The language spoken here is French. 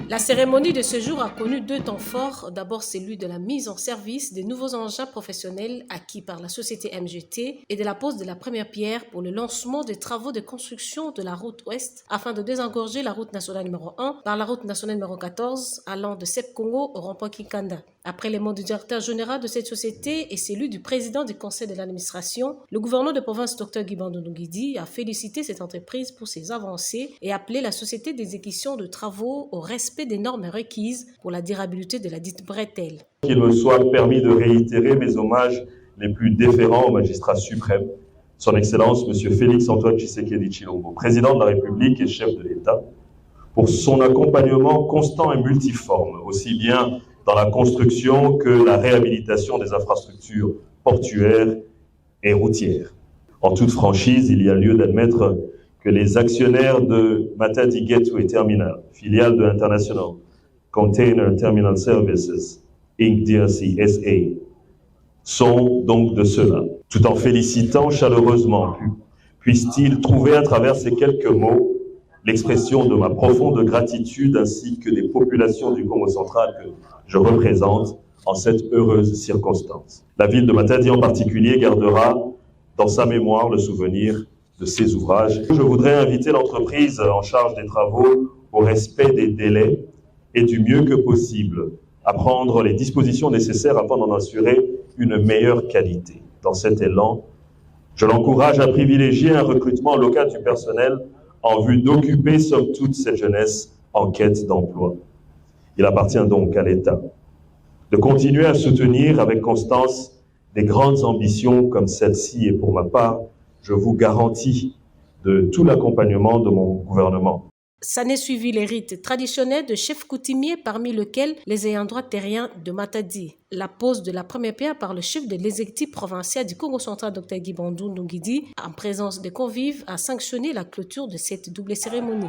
La cérémonie de ce jour a connu deux temps forts. D'abord celui de la mise en service des nouveaux engins professionnels acquis par la société MGT et de la pose de la première pierre pour le lancement des travaux de construction de la route ouest afin de désengorger la route nationale numéro 1 par la route nationale numéro 14 allant de Sep Congo au rond-point Kinkanda. Après les mots du directeur général de cette société et celui du président du conseil de l'administration, le gouverneur de province Dr Guy Bandou Nguidi a félicité cette entreprise pour ses avancées et appelé la société d'exécution de travaux au respect des normes requises pour la durabilité de la dite bretelle. Qu'il me soit permis de réitérer mes hommages les plus déférents au magistrat suprême, son Excellence M. Félix-Antoine Tshisekedi Tshilombo, président de la République et chef de l'État, pour son accompagnement constant et multiforme, aussi bien dans la construction que la réhabilitation des infrastructures portuaires et routières. En toute franchise, il y a lieu d'admettre que les actionnaires de Matadi Gateway Terminal, filiale de International Container Terminal Services, Inc. DRC SA, sont donc de ceux-là. Tout en félicitant chaleureusement, puisse-t-il trouver à travers ces quelques mots l'expression de ma profonde gratitude ainsi que des populations du Congo central que je représente en cette heureuse circonstance. La ville de Matadi en particulier gardera dans sa mémoire le souvenir de ces ouvrages. Je voudrais inviter l'entreprise en charge des travaux au respect des délais et du mieux que possible à prendre les dispositions nécessaires afin d'en assurer une meilleure qualité. Dans cet élan, je l'encourage à privilégier un recrutement local du personnel en vue d'occuper, somme toute, cette jeunesse en quête d'emploi. Il appartient donc à l'État de continuer à soutenir avec constance des grandes ambitions comme celle-ci et pour ma part, je vous garantis de tout l'accompagnement de mon gouvernement. S'en est suivi les rites traditionnels de chefs coutumiers, parmi lesquels les ayants droit terriens de Matadi. La pose de la première pierre par le chef de l'exécutif provincial du Congo central, Dr Guy Bandou Nguidi, en présence des convives, a sanctionné la clôture de cette double cérémonie.